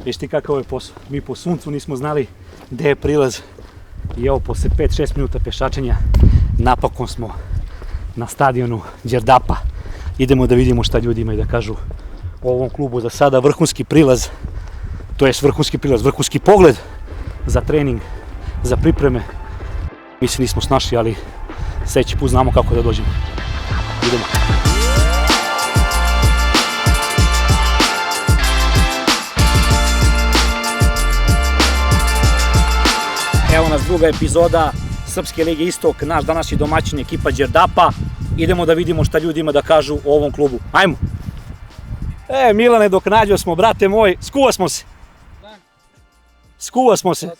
Viš ti kakav je posao. Mi po suncu nismo znali gde je prilaz. I evo, posle 5-6 minuta pešačenja, napokon smo na stadionu Đerdapa. Idemo da vidimo šta ljudi imaju da kažu o ovom klubu. Za sada vrhunski prilaz, to jest vrhunski prilaz, vrhunski pogled za trening, za pripreme. Mi se nismo snašli, ali sledeći put znamo kako da dođemo. Idemo. Evo nas druga epizoda Srpske lige Istok, naš današnji domaćin ekipa Đerdapa. Idemo da vidimo šta ljudi ima da kažu o ovom klubu. Ajmo! Milane, dok nađo smo, brate moj, skuva smo se. Skuva smo se.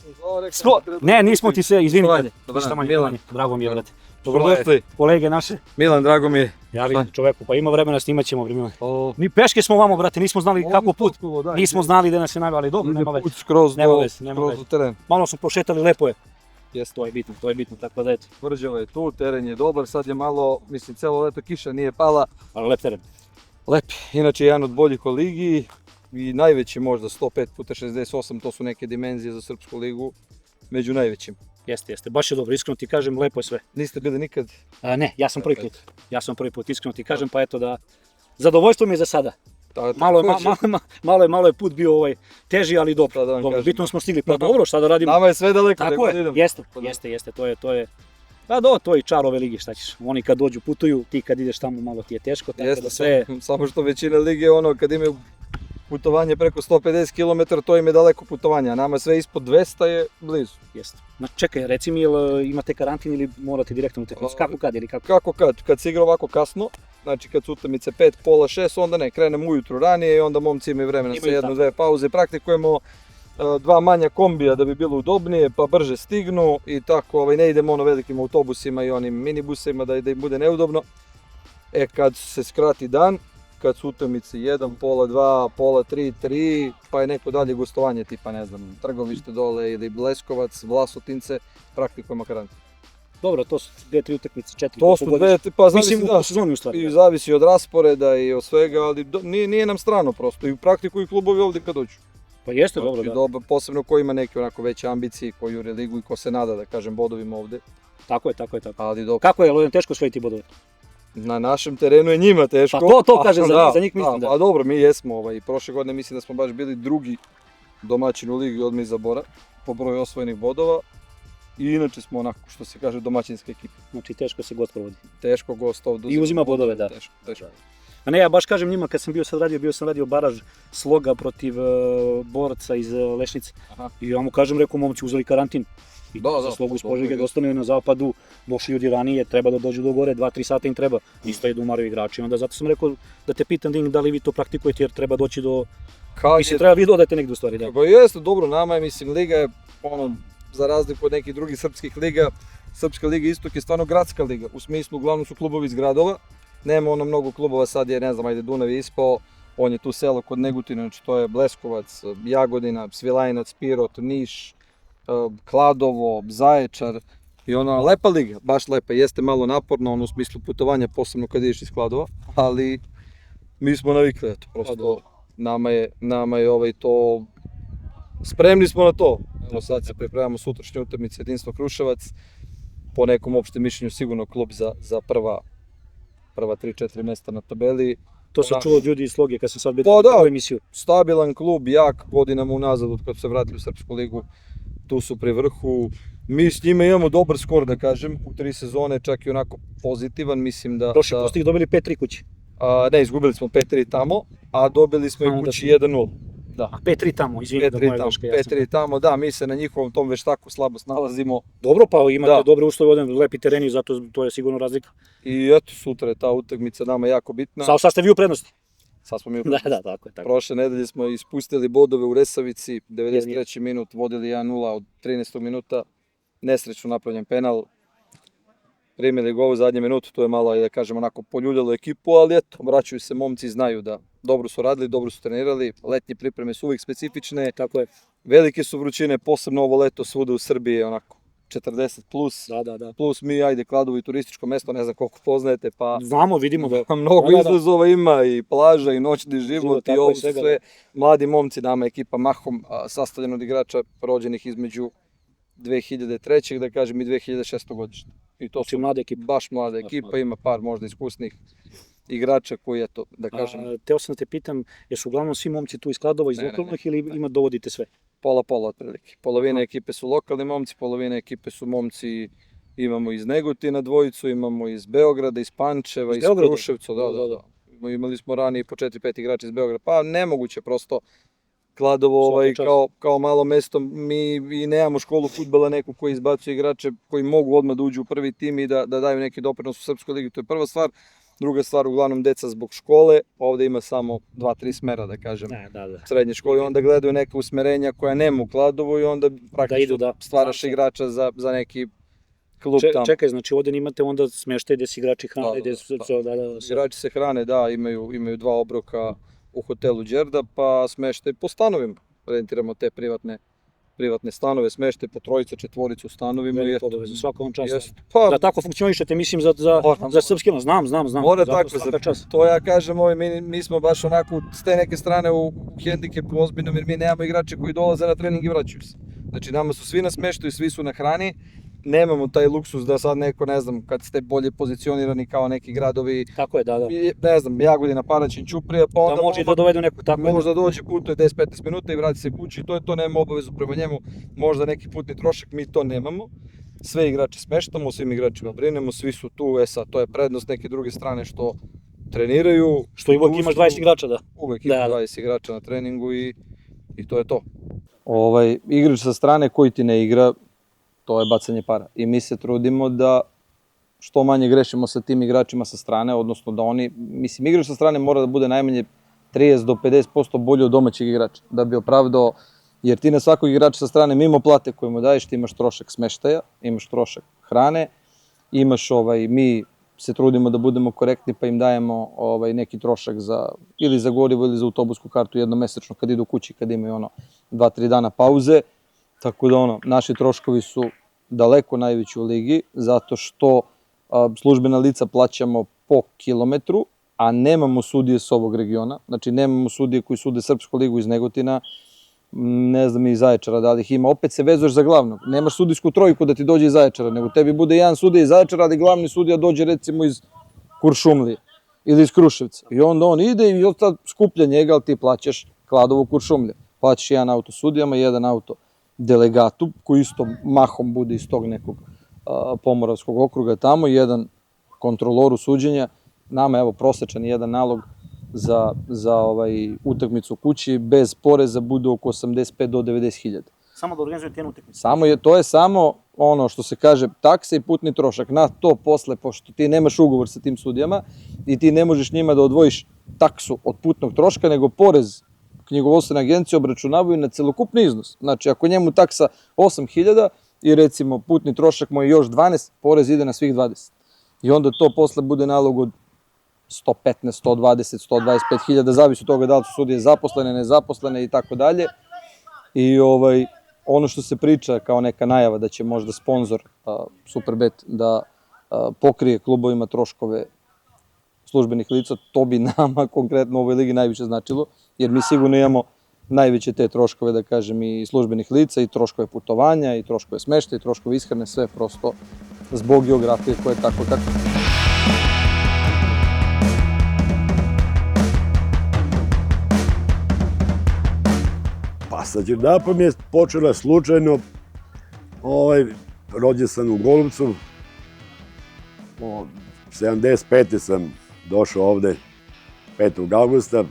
Ne, nismo ti se, izvini. Ništa manje, Milane, drago mi je, brate. Dobrodošli, kolege naše. Milan, drago mi je. Javi čoveku, pa ima vremena, snimat ćemo, Milane. Mi peške smo vamo, brate, nismo znali kako put. Nismo znali da nas je najbolje, ali dobro, nema veze. Skroz do teren. Malo smo prošetali, lepo je. To je bitno, tako da eto. Tvrđava je tu, teren je dobar, sad je malo, mislim, celo leto kiša nije pala. Ali lep teren. Lep, inače jedan od boljih u ligi i najveći možda 105x68, to su neke dimenzije za Srpsku ligu, među najvećim. Jeste, baš je dobro, iskreno ti kažem, lepo je sve. Niste bili nikad? Ne, ja sam prvi put, iskreno ti kažem, pa eto da, zadovoljstvo mi je za sada. Malo je put bio teži, ali dobro, bitno smo stigli, pa dobro, šta da radimo? Nama je sve daleko. Tako je, jeste, to je. Pa to je čar ove lige, šta ćeš, oni kad dođu putuju, ti kad ideš tamo malo ti je teško, tako da sve... Samo što većina lige kad imaju putovanje preko 150 km, to im je daleko putovanje, a nama sve ispod 200 je blizu. Jeste. Čekaj, reci mi, imate karantin ili morate direktno utakmicu? Kako kad ili kako? Kako kad se igra ovako kasno, znači kad su utakmice 5, pola 6, onda ne, krenemo ujutru ranije i onda momci imaju vremena sa jednu-dve pauze, praktikujemo dva manja kombija da bi bilo udobnije, pa brže stignu i tako, ne idemo velikim autobusima i onim minibusima da im bude neudobno. Kad se skrati dan, kad su utakmice 1, pola 2, pola 3, 3, pa je neko dalje gostovanje tipa, ne znam, Trgovište dole ili Bleskovac, Vlasotince, praktikujemo karantin. Dobro, to su 2-3 utakmice, 4 to su pa mislim u sezoni u stvari. I zavisi od rasporeda i od svega, ali nije nam strano prosto i praktikuju klubovi ovdje kad dođu. Pa jeste dobro, da. Posebno ko ima neke onako veće ambicije, ko jure ligu i ko se nada, da kažem, bodovima ovdje. Tako je. Ali dobro. Kako je teško osvojiti bodove? Na našem terenu je njima teško. Pa to kažem za njih mislim da. A dobro, mi jesmo, prošle godine mislim da smo baš bili drugi domaćin u ligi od Mizabora po broju osvojenih bodova. I inače smo onako, što se kaže, domaćinska ekipa. Znači teško se gost provodi. Teško gost ovdje. I uzima bodove, da. Teško. A ne, ja baš kažem njima kad sam bio radio baraž Sloga protiv boraca iz Lešnice. I ja mu kažem, rekao, momci uzeli karantin. I za Slogu iz Požege da ostane na zapadu, došli ljudi ranije, treba da dođu do gore, 2-3 sata im treba. Isto je da umaraju igrači. Onda zato sam rekao da te pitam da li vi to praktikujete jer treba doći do... Mislim, treba vi dodate negdje u stvari, da. Pa jeste, dobro, nama je, mislim, liga je, za razliku od nekih drugih srpskih liga, Srpska liga Istok je stvarno gradska liga, u smislu uglavnom su klubovi iz gradova, nema mnogo klubova, sad je, ne znam, Dunav je ispao, on je tu selo kod Negutina, znači to je Bleskovac, Jagodina, Svilajnac, Pirot, Niš, Kladovo, Zaječar i lepa liga, baš lepa, jeste malo naporno, u smislu putovanja, posebno kad ideš iz Kladova, ali mi smo navikli, eto, prosto nama je to, spremni smo na to. Sad se pripremamo sutrašnje utakmice Jedinstvo Kruševac, po nekom opštem mišljenju sigurno klub za prva 3-4 mjesta na tabeli. To sam čuo od ljudi iz Sloge kad sam sad bio u emisiju. Stabilan klub, jak, godinama unazad od kad su se vratili u Srpsku ligu, tu su pri vrhu. Mi s njima imamo dobar skor, da kažem, u 3 sezone, čak i onako pozitivan, mislim da... Prošli put ste dobili 5-3 kući. Ne, izgubili smo 5-3 tamo, a dobili smo i kući 1-0. Da, 5-3 tamo, izvini da moja greška jasna. 5-3 tamo, da, mi se na njihovom tom veštaku slabo snalazimo. Dobro, pa imate dobre uslove, lepi tereni, zato to je sigurno razlika. I eto, sutra je ta utakmica nama jako bitna. Sad ste vi u prednosti? Sad smo mi u prednosti. Da, tako je. Prošle nedelje smo ispustili bodove u Resavici, 93. minut, vodili 1-0 od 13. minuta, nesrećno napravljen penal. Primili gol u zadnje minutu, to je malo, da kažem, onako poljuljalo ekipu, ali eto, vraćaju se momci, znaju da dobro su radili, dobro su trenirali, letnje pripreme su uvijek specifične, tako je. Velike su vrućine, posebno ovo leto svuda u Srbiji, onako, 40 plus, Da. plus mi, ajde, Kladovo i turističko mesto, ne znam koliko poznajete, pa Znamo, vidimo da. mnogo Da. izazova ima i plaža i noćni život i tako ovo je su svega, sve mladi momci, nama je ekipa mahom sastavljena od igrača rođenih između 2003. da kažem i 2006. godište. I to Znači su mlada ekipa. baš mlada ekipa, ima par možda iskusnih igrača koji, eto, da kažem, Teo sam da te pitam, jesu uglavnom svi momci tu iz Kladova, iz Ne, ne, lokalnih ili dovodite sve? pola otprilike. Polovina ekipe su lokalni momci, polovina ekipe su momci, imamo iz Negotina dvojicu, imamo iz Beograda, iz Pančeva, Iz iz Beograda? Kruševca, da. Imali smo ranije po 4-5 igrača iz Beograda, pa nemoguće prosto. Kladovo Svaka čast. kao malo mesto, mi i nemamo školu fudbala neku koji izbacuje igrače koji mogu odmah da uđu u prvi tim i da daju neki doprinos u Srpskoj ligi, to je prva stvar. Druga stvar, uglavnom deca zbog škole, ovde ima samo 2-3 smera, da kažem, Da. srednje škole, i onda gledaju neka usmerenja koja nema u Kladovu i onda praktično idu, da. stvaraš Znam se. igrača za neki klub tamo. Čekaj, znači ovde imate onda smeštaj gde se igrači hrane, Da. gde su da. Igrači se hrane, da, imaju 2 obroka u hotelu Đerda, pa smeštaj po stanovima. Rentiramo te privatne stanove, smeštaj po trojica, četvorica u stanovima. Velika obaveza, svaka vam čast. Jest, pa, Da tako funkcionišete, mislim, Možda. za srpski, znam. mora Zato tako, svaka čast. to ja kažem, mi smo baš onako s te neke strane u hendikepu ozbiljnom, jer mi nemamo igrače koji dolaze na trening i vraćaju se. Znači, nama su svi na smeštaju, svi su na hrani, nemamo taj luksus da sad neko, ne znam, kad ste bolje pozicionirani kao neki gradovi, Tako je, da. ne znam, Jagodina, Paraćin, Ćuprija, pa onda Da može da dovedu neku tako. možda dođe, putuje 10-15 minuta i vrati se kući, to je to, nema obavezu prema njemu, možda neki putni trošak, mi to nemamo. Sve igrače smeštamo, svim igračima brinemo, svi su tu, sad to je prednost neke druge strane što treniraju. Što i uvijek imaš 20 igrača, da. Uvek ima Da. 20 igrača na treningu i to je to. Igrač sa strane koji ti ne igra, to je bacanje para. I mi se trudimo da što manje grešimo sa tim igračima sa strane, odnosno da oni, mislim, igrač sa strane mora da bude najmanje 30 do 50% bolji od domaćeg igrača, da bi opravdao, jer ti na svakog igrača sa strane, mimo plate koju mu daješ, ti imaš trošak smeštaja, imaš trošak hrane, imaš, mi se trudimo da budemo korektni pa im dajemo neki trošak ili za gorivo ili za autobusku kartu jednomesečno kad idu kući, kad imaju 2-3 dana pauze, tako da naši troškovi su daleko najveći u ligi, zato što službena lica plaćamo po kilometru, a nemamo sudije s ovog regiona, znači nemamo sudije koji sude Srpsku ligu iz Negotina, ne znam iz Zaječara da li ih ima, opet se vezuješ za glavnog, nemaš sudijsku trojku da ti dođe iz Zaječara, nego tebi bude jedan sudija iz Zaječara, ali glavni sudija dođe recimo iz Kuršumlije ili iz Kruševca i onda on ide i od skuplja njega, ali ti plaćaš Kladovo Kuršumlje, plaćaš jedan auto sudijama, jedan auto delegatu, koji isto mahom bude iz tog nekog Pomoravskog okruga tamo, jedan kontroloru suđenja, nama evo prosečan jedan nalog za utakmicu kući, bez poreza bude oko 85 do 90 hiljada. Samo da organizujete jednu utakmicu. To je samo ono što se kaže takse i putni trošak. Na to posle, pošto ti nemaš ugovor sa tim sudijama i ti ne možeš njima da odvojiš taksu od putnog troška, nego porez knjigovodstvene agencije obračunavaju na celokupni iznos. Znači, ako njemu taksa 8.000 i recimo putni trošak mu je još 12, porez ide na svih 20. I onda to posle bude nalog od 115, 120, 125 hiljada, zavisi od toga da li su sudije zaposlene, nezaposlene i tako dalje. I ono što se priča kao neka najava da će možda sponsor Superbet da pokrije klubovima troškove službenih lica, to bi nama konkretno u ovoj ligi najviše značilo, jer mi sigurno imamo najveće te troškove, da kažem, i službenih lica, i troškove putovanja, i troškove smeštaja, i troškove ishrane, sve prosto zbog geografije koja je tako kako. Pa sa Đerdapom je počela slučajno, rođen sam u Golubcu, 75. sam došao ovde 5. augusta,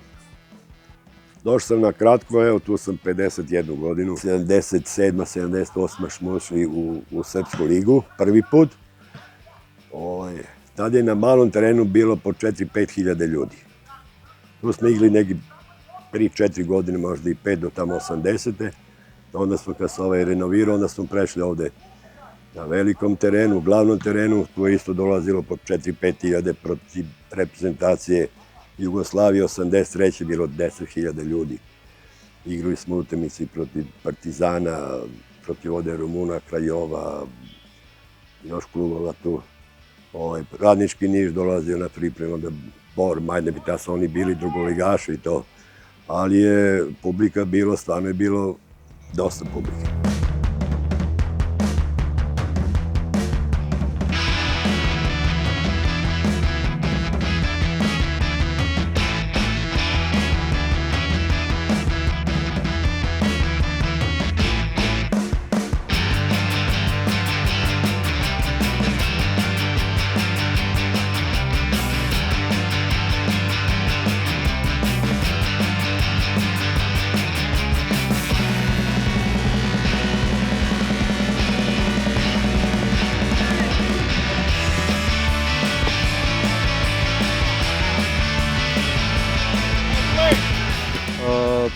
došao sam na kratko, evo tu sam 51 godinu, 77. 78. smo ušli u Srpsku ligu prvi put. Tada je na malom terenu bilo po 4-5 hiljade ljudi. Tu smo igli neki 3-4 godine, možda i 5 do tamo 80. Onda smo, kad se renovirao, onda smo prešli ovde na velikom terenu, glavnom terenu. Tu je isto dolazilo po 4-5 hiljade protiv reprezentacije Jugoslavije. 83. je bilo 10 hiljada ljudi. Igrali smo utakmice protiv Partizana, protiv ovde Rumuna, Krajova, još klubova tu. Radnički Niš dolazio na pripremu, da Bor, Majnebita su oni bili drugoligaši i to. Ali je publika bilo, stvarno je bilo dosta publike.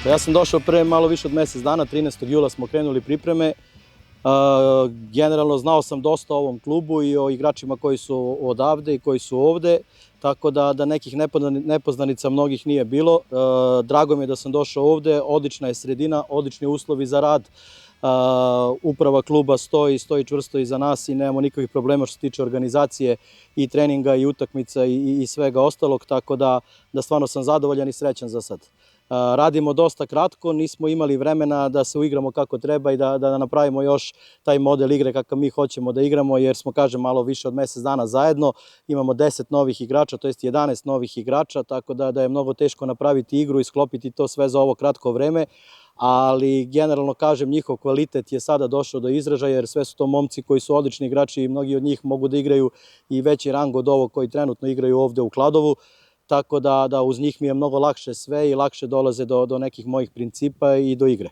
Ja sam došao pre malo više od mjesec dana, 13. jula smo krenuli pripreme. Generalno znao sam dosta o ovom klubu i o igračima koji su odavde i koji su ovde, tako da nekih nepoznanica mnogih nije bilo. Drago mi je da sam došao ovde, odlična je sredina, odlični uslovi za rad. Uprava kluba stoji čvrsto iza nas i nemamo nikakvih problema što se tiče organizacije i treninga i utakmica i svega ostalog, tako da stvarno sam zadovoljan i srećan za sad. Radimo dosta kratko, nismo imali vremena da se uigramo kako treba i da napravimo još taj model igre kakav mi hoćemo da igramo, jer smo, kažem, malo više od mjesec dana zajedno. Imamo 10 novih igrača, to jest 11 novih igrača, tako da je mnogo teško napraviti igru i sklopiti to sve za ovo kratko vreme. Ali generalno, kažem, njihov kvalitet je sada došao do izražaja, jer sve su to momci koji su odlični igrači i mnogi od njih mogu da igraju i veći rang od ovog koji trenutno igraju ovde u Kladovu. Tako da uz njih mi je mnogo lakše sve i lakše dolaze do nekih mojih principa i do igre.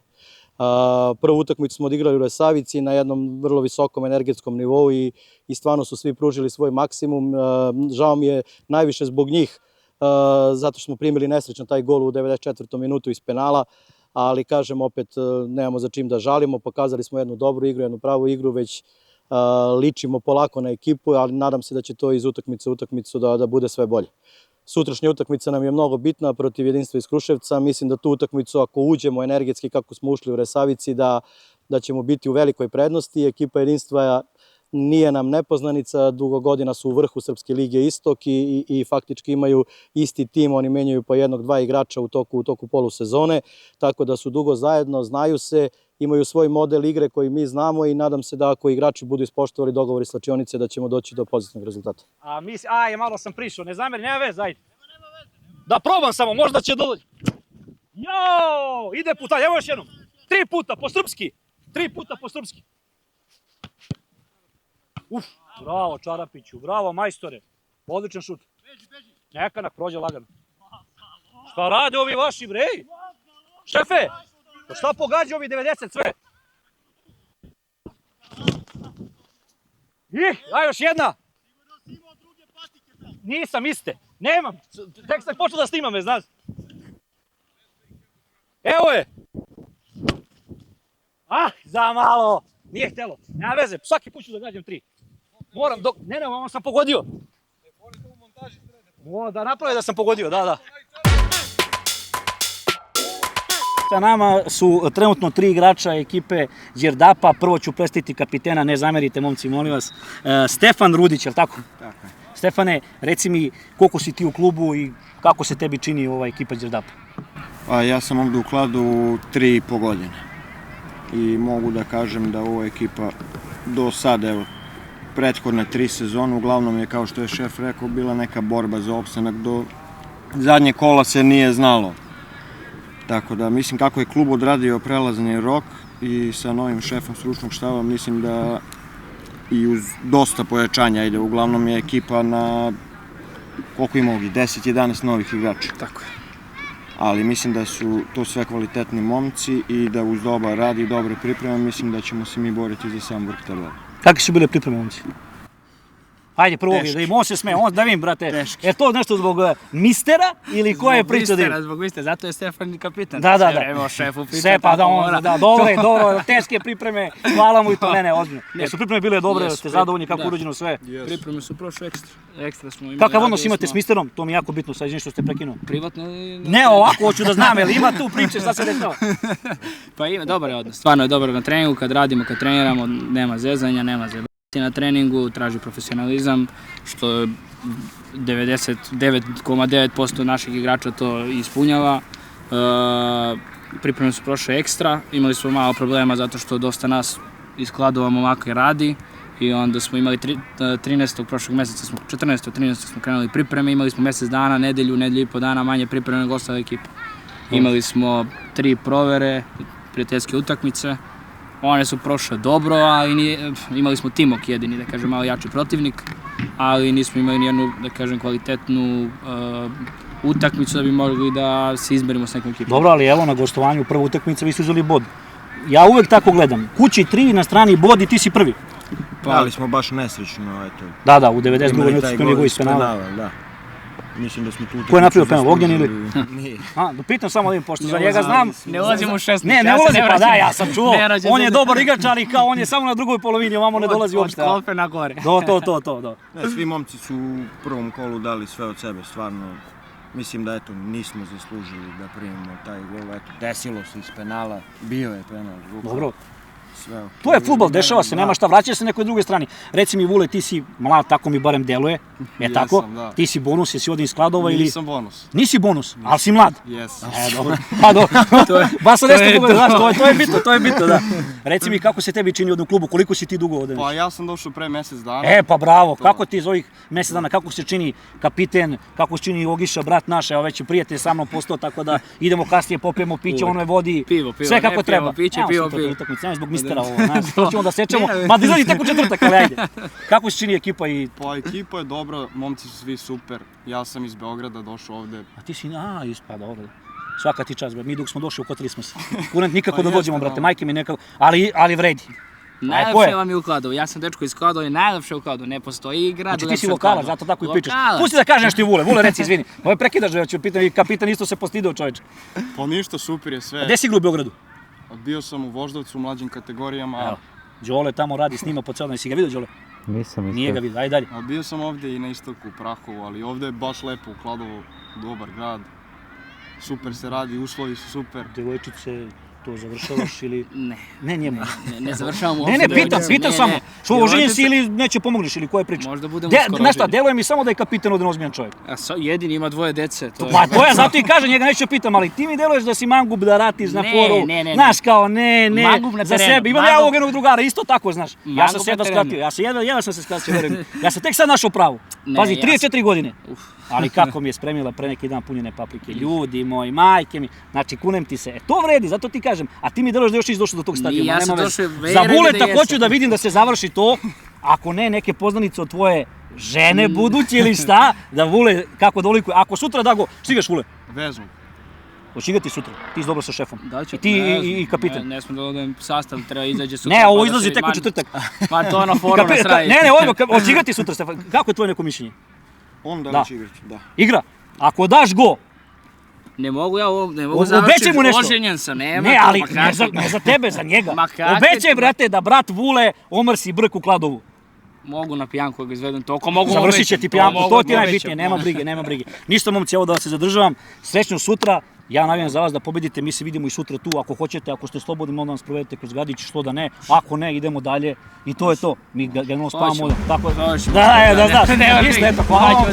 Prvu utakmicu smo odigrali u Resavici na jednom vrlo visokom energetskom nivou i stvarno su svi pružili svoj maksimum. Žao mi je najviše zbog njih, zato što smo primili nesrećno taj gol u 94. minutu iz penala, ali, kažem, opet nemamo za čim da žalimo. Pokazali smo jednu dobru igru, jednu pravu igru, već ličimo polako na ekipu, ali nadam se da će to iz utakmice u utakmicu da bude sve bolje. Sutrašnja utakmica nam je mnogo bitna protiv Jedinstva iz Kruševca. Mislim da tu utakmicu, ako uđemo energetski kako smo ušli u Resavici, da ćemo biti u velikoj prednosti. Ekipa Jedinstva nije nam nepoznanica, dugo godina su u vrhu Srpske lige Istok i faktički imaju isti tim, oni menjaju po jednog, dva igrača u toku polusezone, tako da su dugo zajedno, znaju se, imaju svoj model igre koji mi znamo i nadam se da ako igrači budu ispoštovali dogovor iz slačionice da ćemo doći do pozitivnog rezultata. Malo sam prišao, ne zameri, nema veze, ajde. Da probam samo, možda će doći. Jo, ide puta, evo još jednom. 3 puta po srpski. 3 puta po srpski. Bravo Čarapiću, bravo majstore. Odličan šut. Neka prođe lagano. Šta rade ovi vaši, bre? Šefe, šta pogađa ovi 90 sve? Aj još jedna. Nisam iste. Nemam. Tek sam počeo da snimam, znaš. Evo je. Za malo. Nije htelo. Nema veze, svaki put ću da gađam 3. Moram dok... Ne, ovo sam pogodio. Da naprave da sam pogodio, da. Sa nama su trenutno 3 igrača ekipe Đerdapa. Prvo ću predstaviti kapitena, ne zamerite momci, molim vas. Stefan Rudić, je li tako? Tako je. Stefane, reci mi koliko si ti u klubu i kako se tebi čini ova ekipa Đerdapa? Ja sam ovdje u Kladu 3,5 godine i mogu da kažem da ova ekipa do sada, evo, prethodne 3 sezone, uglavnom je, kao što je šef rekao, bila neka borba za opstanak. Do zadnje kola se nije znalo. Tako da mislim kako je klub odradio prelazni rok i sa novim šefom stručnog štaba, mislim da i uz dosta pojačanja ide. Uglavnom je ekipa na, koliko ima ovdje, 10-11 novih igrača. Tako je. Ali mislim da su to sve kvalitetni momci i da uz dobar rad i dobre pripreme mislim da ćemo se mi boriti za sam vrh tabele. Kakve su bile pripreme, momci? Ajde, prvo da im on se sme, da vidim, brate. Teški. Je to nešto zbog mistera ili koja je priča da ima? Zbog mistera, zato je Stefan kapitan. Da. Evo šefu priča. Sve pa da on, dobro, teške pripreme, hvala mu i to, ne, ozbiljno. Jesu pripreme bile dobre, ste zadovoljni kako je urađeno sve? Pripreme su prošle ekstra. Ekstra smo imali. Kakav odnos imate s misterom? To mi je jako bitno, sad izvini što ste prekinuo. Privatno ili... Ne, ovako hoću da znam, jel ima tu priče, šta se dešava? Pa ima, dobar je odnos. Stvarno je dobar na treningu, kad radimo, kad treniramo, nema zezanja, nema zebati na treningu, traži profesionalizam, što je 99,9% naših igrača to ispunjava. Pripreme su prošle ekstra, imali smo malo problema zato što dosta nas iz Kladova momaka radi i onda smo imali 13. prošlog meseca, 14. 13. smo krenuli pripreme, imali smo mjesec dana, nedelju i po dana manje pripreme nego ostale ekipe. Imali smo 3 provere, prijateljske utakmice, one su prošle dobro, ali imali smo Timok jedini, da kažem, malo jači protivnik, ali nismo imali nijednu, da kažem, kvalitetnu utakmicu da bi mogli da se izmerimo s nekom ekipom. Dobro, ali evo na gostovanju prva utakmica vi ste uzeli bod. Ja uvek tako gledam, kući 3 na strani bod i ti si prvi. Ali smo baš nesrećno, eto. Da, u 92. minutu su njegov iz penala. Da. Mislim da smo tu... Ko je napravio penal, Ognjen ili? Nije. Da pitam samo da im, pošto za njega znam. Ne ulazim u 16. Ne ulazi, pa da, ja sam čuo. On je dobar igrač, ali kao on je samo na drugoj polovini, ovamo ne dolazi uopšte. Od klope na gore. To. Ne, svi momci su u prvom kolu dali sve od sebe, stvarno. Mislim da eto, nismo zaslužili da primimo taj gol, eto, desilo se iz penala, bio je penal. Dobro. Sve ok. To je fudbal, dešava se, nema šta, vraća se nekoj drugoj strani. Reci mi, Vule, ti si mlad, tako mi barem deluje, tako? Da. Ti si bonus, jesi ovdje iz Kladova ili... Nisam bonus. Nisi bonus, ali si mlad. Jesam. Dobro, pa dobro. Baš sam nešto pogledao, znaš, to je bitno, da. Reci mi, kako se tebi čini u jednom klubu, koliko si ti dugo ovdje? Pa ja sam došao pre mjesec dana. Pa bravo, kako ti iz ovih mjesec dana, kako se čini kapiten, kako se čini Ogiša, brat naš, evo već je prijatelj sa mnom postao, tako da idemo kasnije, popijemo piće, ono je vodi, Pivo, sve kako treba. piće, pivo. Nemoj zbog mistera ovo, znaš, to ćemo da sečemo, ma da izgledi tek u četvrtak, ali ajde. Kako se čini ekipa i... Pa ekipa je dobra, momci su svi super. Ja sam iz Beograda došao ovde. A ti si, ispada ovdje. Svaka ti čast, mi dok smo došli, ukotili smo se. Kurent nikako da dođemo, brate, majke mi nekako, ali vredi. Najlepše vam je u Kladovu, ja sam dečko iz Kladova, najlepše u Kladovu, ne postoji grad. Znači ti si lokalac, zato tako i pričaš. Pusti da kažeš nešto i Vule, reci, izvini. Ovo prekidaš da ću pitati, kapitan isto se postidao, čovječe. Pa ništa, super je sve. A gde si igrao u Beogradu? Bio sam u Voždovcu u mlađim kategorijama. Evo, Đole tamo radi, snima po celom, jesi ga vidio Đole? Nisam Nije ga vidio, ajde dalje. A bio sam ovdje i na istoku u Prahovu, ali ovdje je baš lepo u Kladovu, dobar grad. Super se radi, uslovi su super. Devojčice, to završavaš ili... Ne. Ne njemu. Ne završavamo Ne, pitam samo. Što oženjen si ili neće pomogniš ili koja je priča? Možda budemo skoro Znaš šta, oženjeni. deluje mi samo da je kapitan ovdje ozbiljan čovjek. Jedini ima 2 dece. Pa to ja zato i kažem, njega neću pitam, ali ti mi deluješ da si mangub, da ratiš na foru. Ne. Znaš kao, ne, Mangub na za terenu. sebe. Imam ja ovog jednog drugara, isto tako, znaš. Ja sam Mangub se jedva na terenu. skratio, jedva sam se skratio, verujem. Ja sam tek sad našao pravu. Ne, Pazi, ja 34 godine. Ali kako mi je spremila pre neki dan punjene paprike. Ljudi moji, majke mi. Znači, kunem ti se. To vredi, zato ti kažem. A ti mi deluješ da još nisi došao do tog stadiona. Ja sam nema došao, veze. Za Vuleta hoću da vidim da se završi to. Ako ne, neke poznanice od tvoje žene buduće ili šta, da Vule kako dolikuje. Ako sutra Dago, stigaš Vule? Vezom. Hoće igrati sutra, ti si dobro sa šefom. I ti i kapitan. Ne smo da odem sastav, treba izađe sutra. Ne, ovo izlazi tek u četvrtak. Ma to ono forum na sraju. Ne, hoće igrati sutra, Stefan. Kako je tvoje neko mišljenje? On da već igrati, da. Igra. Ako daš go, Ne mogu ja ovo, ne mogu obećaj završiti, mu nešto. Oženjen sam, nema ne, to, ali ma kako? ne za tebe, za njega. Ma kako? Obećaj, brate, da brat Vule omrsi brk u Kladovu. Mogu na pijanku ga izvedem, toliko mogu Završit će ti pijanku, to ti je mogu najbitnije, obećam. nema brige. Ništa momci, evo da se zadržavam. Srećno sutra, ja navijam za vas da pobedite, mi se vidimo i sutra tu, ako hoćete, ako ste slobodni, mogu da nas provedete kroz gradić, što da ne, ako ne, idemo dalje i to je to. Mi generalno spavamo, tako da znaš, ništa, eto, hvala vam.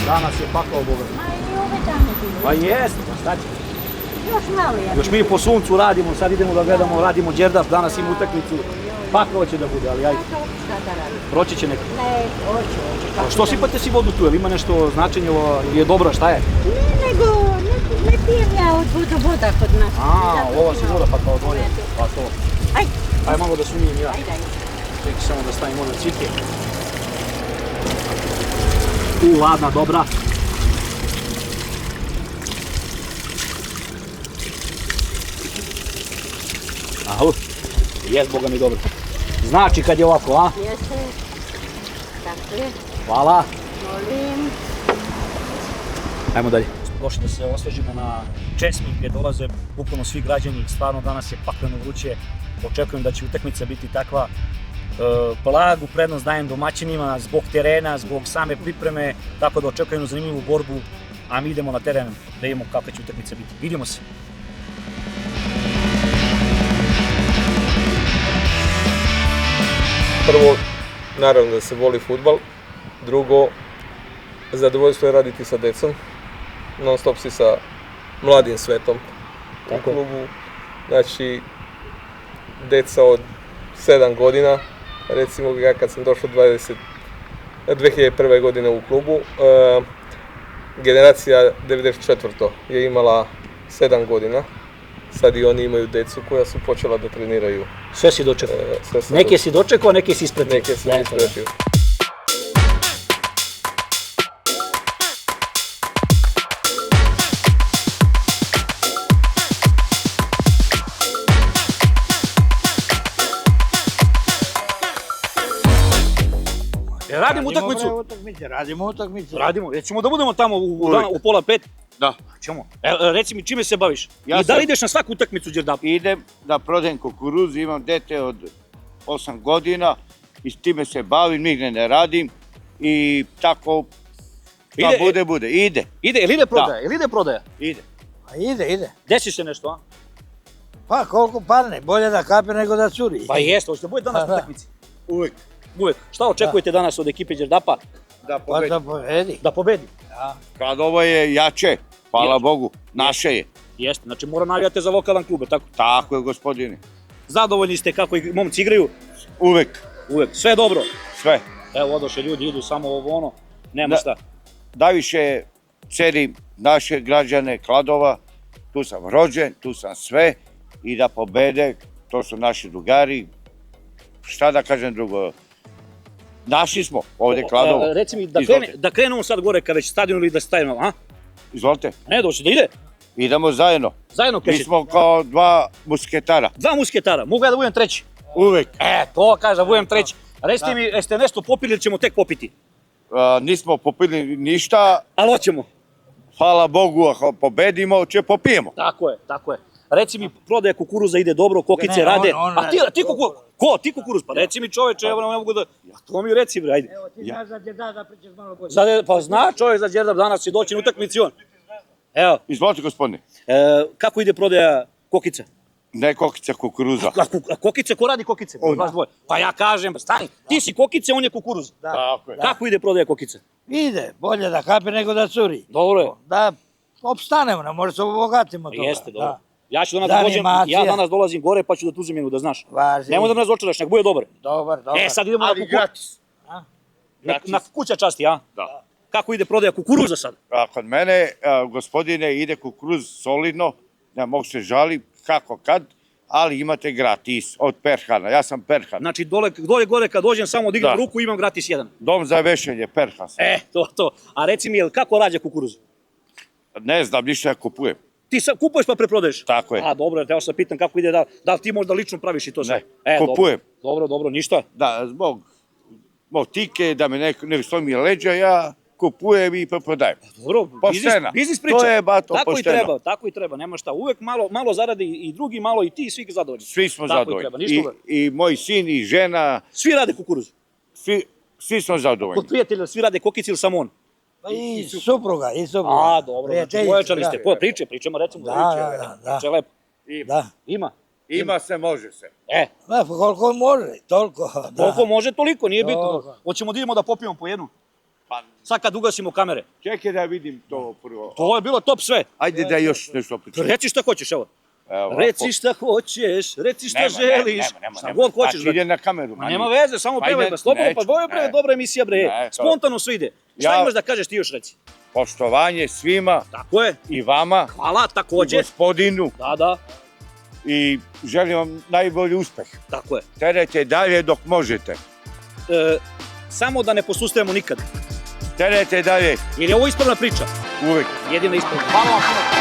Danas je pakao Boga. Ma i ove dane bilo. Pa jest, pa šta će? Još malo ja. Još mi po suncu radimo, sad idemo da gledamo, radimo Đerdap, danas ima utakmicu. Pakao će da bude, ali ajde. Šta da radim? Proći će neko. Ne, hoću. A što sipate si vodu tu, jel ima nešto značenje, je dobro, šta je? Ne, nego ne pijem ja od voda kod nas. Ova si voda pa kao odvoje. Pa to. Ajde. Ajde malo da sumijem ja. Ajde. Čekaj samo da stavim možda cipke. Ladna, dobra. Ahu, jes boga mi dobro. Znači kad je ovako, a? Jeste. Tako je. Hvala. Molim. Ajmo dalje. Došli da se osvežimo na Česmi gdje dolaze bukvalno svi građani. Stvarno danas je pakleno vruće. Očekujem da će utakmica biti takva. Blagu prednost dajem domaćinima zbog terena, zbog same pripreme, tako da očekujem zanimljivu borbu, a mi idemo na teren da vidimo kakva će utakmica biti. Vidimo se. Prvo, naravno da se voli fudbal. Drugo, zadovoljstvo je raditi sa decom. Non stop si sa mladim svetom u klubu. Znači, deca od 7 godina, recimo ja kad sam došao 2001. godine u klubu, generacija 94. je imala 7 godina. Sad i oni imaju decu koja su počela da treniraju. Sve si dočekao. Neke si dočekao, neke si ispratio. Neke si ispratio. Radimo utakmicu. Radimo utakmicu. Radimo. Ćemo da budemo tamo u pola 5? Da. Ćemo. Reci mi čime se baviš? Ja I da li ideš na svaku utakmicu Đerdapa? Idem da prodajem kukuruz, imam dete od 8 godina i s time se bavim, nigde ne radim i tako šta bude. Ide. Jel ide prodaja? Jel ide prodaja? Ide. A ide. Desi se nešto, a? Pa koliko parne, bolje da kape nego da curi. Pa jeste, hoćete da bude danas na utakmici? Uvek. Uvek. Šta očekujete danas od ekipe Đerdapa? Da Pa pobedi. da pobedi. Da pobedi. Kad ovo je jače, hvala Bogu, naše je. Jeste, znači mora navijate za lokalan klub, tako? Tako je, gospodine. Zadovoljni ste kako i momci igraju? Uvek. Uvek. Sve dobro? Sve. Evo odoše ljudi, idu samo ovo ono, nema šta. Najviše cenim naše građane Kladova, tu sam rođen, tu sam sve i da pobede, to su naši drugari. Šta da kažem drugo? Naši smo ovdje Kladovo. Reci mi, da krenemo sad gore ka već stadionu ili da stavimo, a? Izvolite. Ne, doći da ide? Idemo zajedno. Zajedno Mi krećete? smo kao dva musketara. Dva musketara, mogu ja da budem treći? Uvek. To kaže da budem treći. Recite mi, jeste nešto popili ili ćemo tek popiti? Nismo popili ništa, Ali hoćemo. hvala Bogu, ako pobedimo, će popijemo. Tako je. Reci mi, prodaja kukuruza ide dobro, kokice Ne, rade. on A ti kukuruz? Ko? Ti kukuruz? Pa reci mi čoveče, evo ne mogu da... To mi reci bre, ajde. Evo ti znaš da će da pričaš malo bolje. Pa zna čovjek za Đerdap, danas će doći na utakmici on. Evo, Izvolite, gospodine. kako ide prodaja kokica? Ne kokica kukuruza. A kokice, ko radi kokice? Vas dvoje. Pa ja kažem, stani, ti si kokice, on je kukuruz. Tako je. Kako ide prodaja kokice? Ide, bolje da kape nego da curi. Dobro je. Da opstanemo, ne može se obogatimo toga. Jeste, dobro. Da. Ja ću danas Da, dođem, animacija. ja danas dolazim gore pa ću da tu uzem jednu, da znaš. Važi. Nemoj da me razočaraš, nek bude dobar. Dobar. Sad idemo na kukuruz. gratis. Na kuća časti, a? Da. Kako ide prodaja kukuruza sad? A kod mene, gospodine, ide kukuruz solidno, ne mogu se žali kako kad, ali imate gratis od Perhana. Ja sam Perhan. Znači dole gore kad dođem samo dignem Da. ruku imam gratis jedan. Dom za vešenje, Perhan sam. To. A reci mi, kako rađa kukuruz? Ne znam, ništa ja kupujem. Ti sad kupuješ pa preprodaješ? Tako je. A dobro, teo sam pitam kako ide, da li ti možda lično praviš i to sve? Ne, kupujem. Dobro, ništa. Da, zbog tike, da me ne stoji mi leđa, ja kupujem i preprodajem. Dobro, Poštena. biznis priča. To je, bato, tako pošteno. Tako i treba, nema šta. Uvek malo zaradi i drugi malo i ti, svi zadovoljni. Svi smo Tako i zadovoljni. treba, ništa I moj sin i žena, Svi rade kukuruz. svi smo zadovoljni. Kod prijatelja svi rade kokice ili samo on? Pa i supruga. A, dobro, znači Prijateljica, pojačali ste. da. Pričamo recimo. Da. Znači, lepo. Da. Ima. Ima se, može se. Pa koliko može, toliko. Koliko može, toliko, nije Dobro. bitno. Hoćemo da idemo da popijemo po jednu? Sad kad ugasimo kamere. Čekaj da vidim to prvo. To je bilo top sve. Ajde da još nešto pričam. Reci šta hoćeš, evo. Reci šta hoćeš, reci šta Nema, želiš. Šta god hoćeš. Znači ide na kameru. Ma nema veze, samo pevaj, pa slobodno, pa ovo je dobra emisija, bre. Spontano sve ide. Šta imaš da kažeš ti još reci? Poštovanje svima. Tako je. I vama. Hvala, takođe. I gospodinu. Da. I želim vam najbolji uspeh. Tako je. Terajte dalje dok možete. Samo da ne posustajemo nikad. Terajte dalje. Jer je ovo ispravna priča. Uvek. Jedina ispravna. Hvala vam puno.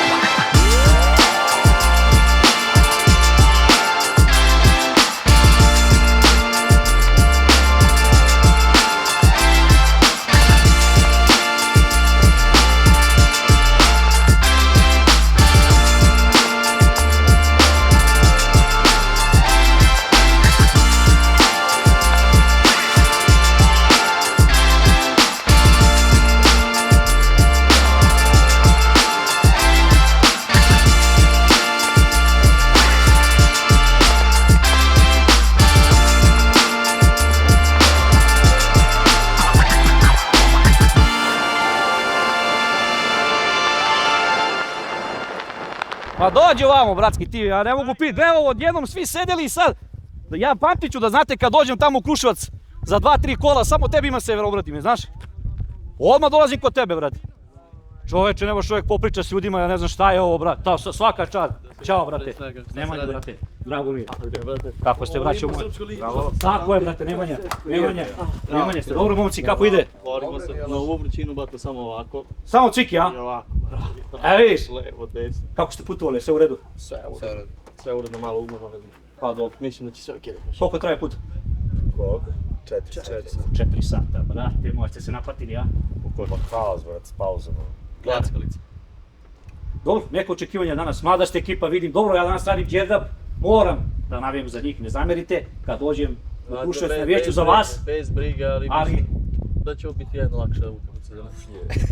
Pa dođi ovamo, bratski ti, ja ne mogu piti, evo odjednom svi sedeli i sad, ja pamtit ću da znate kad dođem tamo u Kruševac za 2-3 kola, samo tebi ima sever obratim, znaš? Odmah dolazim kod tebe, brate. Čoveče, nema čovjek popriča s ljudima, ja ne znam šta je ovo, brate, svaka čast. Ćao, brate. Nemanja, brate, drago mi je. Kako ste, braćo moji? Tako je, brate, Nemanja ste. Dobro, momci, kako ide? Borimo se na ovu vrućinu, brate, samo ovako. Samo ciki, a? I ovako. Vidiš? Levo, desno. Kako ste putovali, sve u redu? Sve uredno, malo umorno. Pa dobro. Mislim da će sve okej. Koliko traje put? Koliko? 4 sata, brate, možete se napatili, a? Koliko haos, brate, s pauzom. Glackalica. Dobro, neko očekivanje danas, mada ste ekipa, vidim, dobro, ja danas radim đerdap, moram da navijem za njih, ne zamerite, kad dođem u Kruševac na vijeću za vas. Bez briga, ali da će biti jedno lakše utakmica za nas.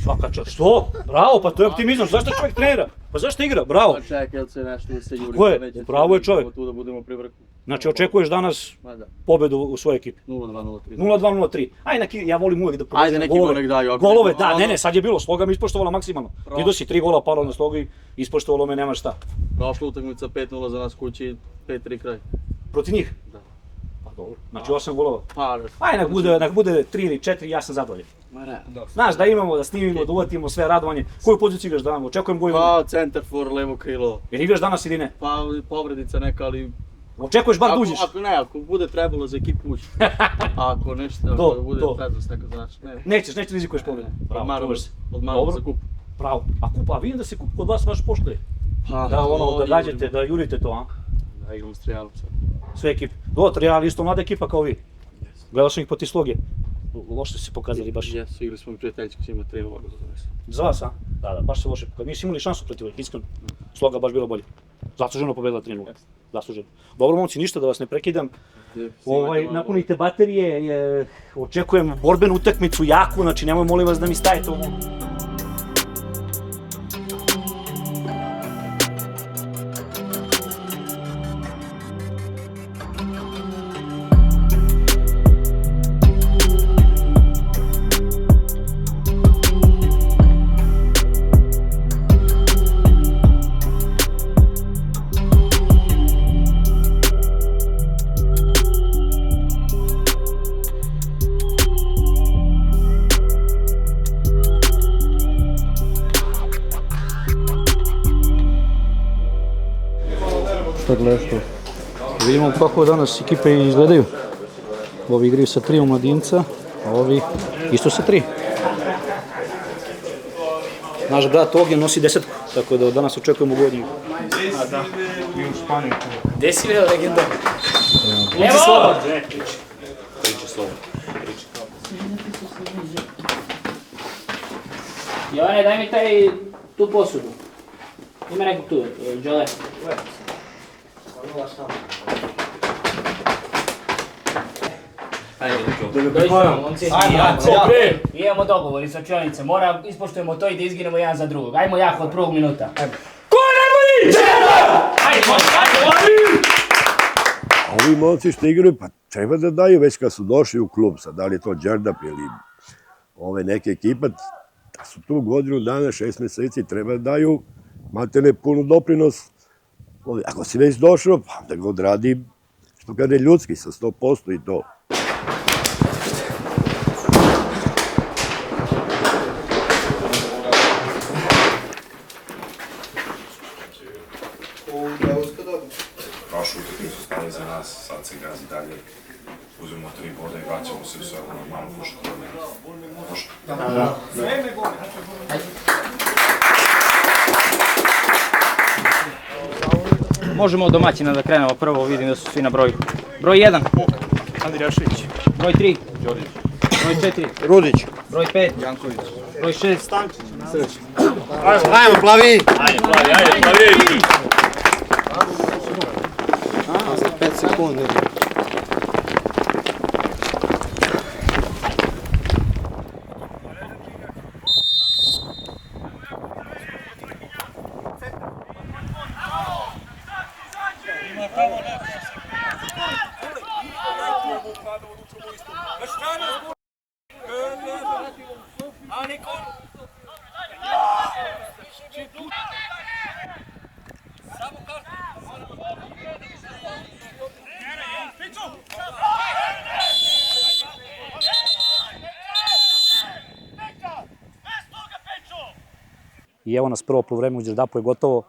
Svaka čast, što? Bravo, pa to je optimizam, zašto čovjek trenira? Pa zašto igra? Bravo. Pa čekaj, se nešto da se juri. Tako je, pravo je čovjek. Tu da budemo pri vrhu. Znači, očekuješ danas pobedu u svojoj ekipi? 0-2-0-3. 0-2-0-3. Ajde, ja volim uvijek da ajde, neki gol nek daju. Golove, da, ne, sad je bilo, sloga mi ispoštovala maksimalno. Vidio si 3 gola palo na slogu i ispoštovalo me, nema šta. Prošla utakmica 5-0 za nas kući, 5-3 kraj. Protiv njih? Da. Pa dobro, znači 8 golova. Pa, ajde, nek bude 3 ili 4, ja sam zadovoljan. Znaš, da imamo, da snimimo, da uvatimo sve radovanje. Koju poziciju igraš danas? Očekujem gol. Pa, centar for, levo krilo. Jer igraš danas ili ne? Pa, povredica neka, ali... Očekuješ bar dužiš? Ako bude trebalo za ekipu ući. Ako nešto, ako bude prednost neka znaš. Nećeš rizikuješ povredu. Odmaramo za kup. Bravo. A vidim da se kup kod vas baš poštuje. Da gađate, da jurite to, a? Da igramo s Realom sad. Sve ekipe. Dobro, Real isto mlada ekipa kao vi. Gledao sam ih po ti sloge. Loše se pokazali baš. Jesu, igrali smo i prijateljski s njima 3-0 za nas. Za vas, a? Da, baš se loše pokazali. Nisi imali šansu protiv ovih, iskreno. Sloga baš bila bolje. Zasluženo pobedila 3-0. Zasluženo. Dobro, momci, ništa da vas ne prekidam. Napunite baterije, očekujem borbenu utakmicu jaku, znači nemoj molim vas da mi stavite ovo. Vidimo kako danas ekipe izgledaju. Ovi igraju sa 3 mladinca, a ovi isto sa 3. Naš brat Ognjen nosi 10, tako da danas očekujemo godinu. A da, i u Španiju. Gde si veo legenda? Evo! Priči slovo. Jovane, daj mi tu posudu. Ima nekog tu, Đole. Dođemo, momci. Imamo dogovor i sočonice, ispoštujemo to i da izginemo jedan za drugog. Ajmo jako od prvog minuta. Ko je najbolji? Ajde, Ovi momci što igraju, pa treba da daju već kad su došli u klub, sad da li je to đerdap ili ove neke ekipa, da su tu godinu dana, 6 meseci, treba da daju maltene punu doprinos. Ako si već došao, pa da ga odradi, što kaže, ljudski, sa 100% i to. Prošlu utakmicu stali za nas, sad se gazi dalje, uzmemo 3 boda i vraćamo se u sve ovo normalno košarku. Može? Da. Možemo od domaćina da krenemo prvo, vidim da su svi na broju. Broj 1. Andri Rašević. Broj 3. Đorđević. Broj 4. Rudić. Broj 5. Janković. Broj 6. Stančić. Sreć. Ajmo, plavi! Ajde, plavi! 5 sekundi. I evo nas prvo poluvreme u Đerdapu je gotovo.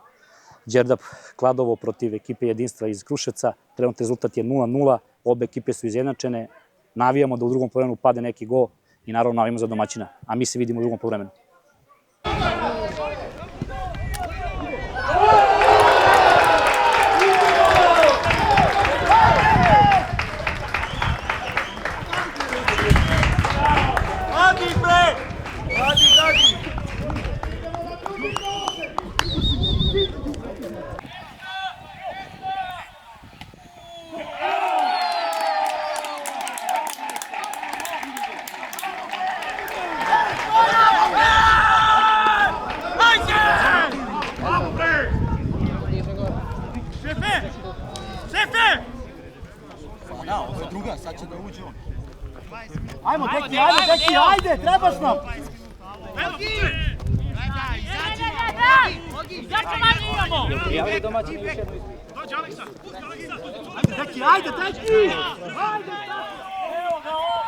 Đerdap Kladovo protiv ekipe Jedinstva iz Kruševca. Trenutni rezultat je 0:0. Obe ekipe su izjednačene. Navijamo da u drugom poluvremenu pade neki gol i naravno navijamo za domaćina. A mi se vidimo u drugom poluvremenu. Ajmo, deki, ajde, trebaš nam! Deki, ajde, deki! Evo ga on!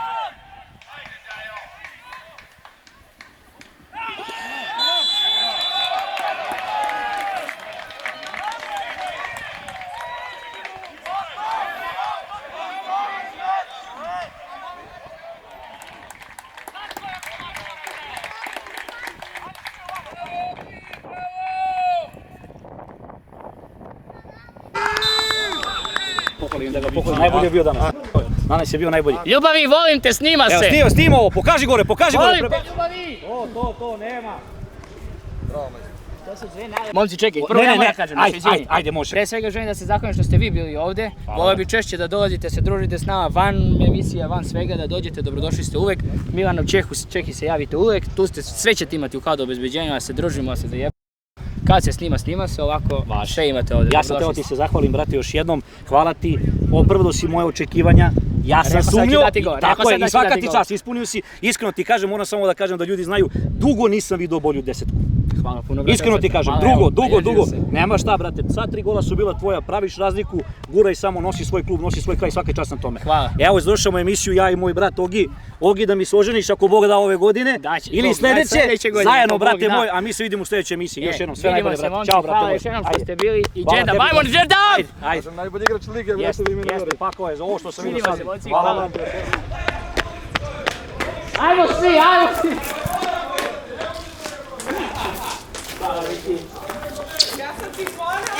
Najbolji je bio danas. Danas je bio najbolji. Ljubavi, volim te, snima se! Evo, snima ovo, pokaži gore, pokaži gore. Volim te, Ljubavi! To, nema. Momci, čekaj, prvo ja moram kažem, ajde, može. Pre svega želim da se zahvalim što ste vi bili ovde. Volio bi češće da dolazite, se družite s nama van emisija, van svega, da dođete, dobrodošli ste uvek. Milanov Čehi se javite uvek, tu ste, sve ćete imati u Kladu obezbeđenju, da se družimo, da se zajebamo. Kad se snima se, ovako sve imate ovde. Ja sam teo ti se zahvalim, brate, još jednom. Hvala ti, opravdao si moje očekivanja. Ja sam sumnjao, tako je, i svaka ti čast, ispunio si. Iskreno ti kažem, moram samo da kažem da ljudi znaju, dugo nisam vidio bolju desetku. Hvala puno, brate. Iskreno ti kažem, dugo. Nema šta, brate, sva 3 gola su bila tvoja, praviš razliku, guraj samo, nosi svoj klub, nosi svoj kraj, svaka čast na tome. Hvala. Evo, završamo emisiju, ja i moj brat Ogi. Ogi, da mi se oženiš ako Bog da ove godine, ili sledeće, zajedno, brate moj, a mi se vidimo u sledećoj emisiji. Još jednom, sve najbolje, brate. Ćao, brate moj. Hvala još jednom što ste bili i Đerdap, ajmo Đerdap! Ajde. Najbolji igrač lige, brate, Jeste, pakao je za ovo što sam vidio sad. Hvala vam. Ajmo svi!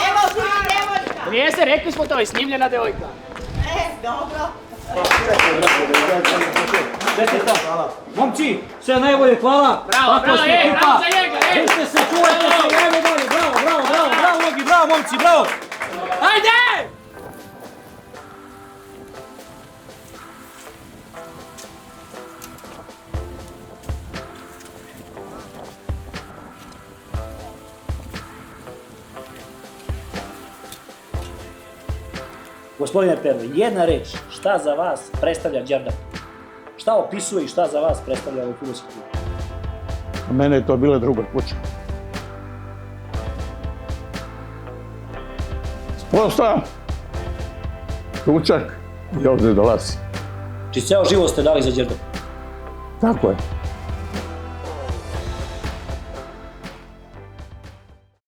Evo ti devojka! Nije se, rekli smo to, je snimljena devojka. Dobro. Momci, sve najbolje, hvala. Bravo za njega, Držite se, čuvajte se, ajmo dalje, bravo, Ogi, bravo, momci, bravo. Ajde! Gospodine Perlo, jedna reč, šta za vas predstavlja Đerdap? šta opisuje i šta za vas predstavlja ovaj fudbalski klub? A mene je to bila druga kuća. Sprosta, ručak i ovdje dolazi. Či ceo život ste dali za Đerdap? Tako je.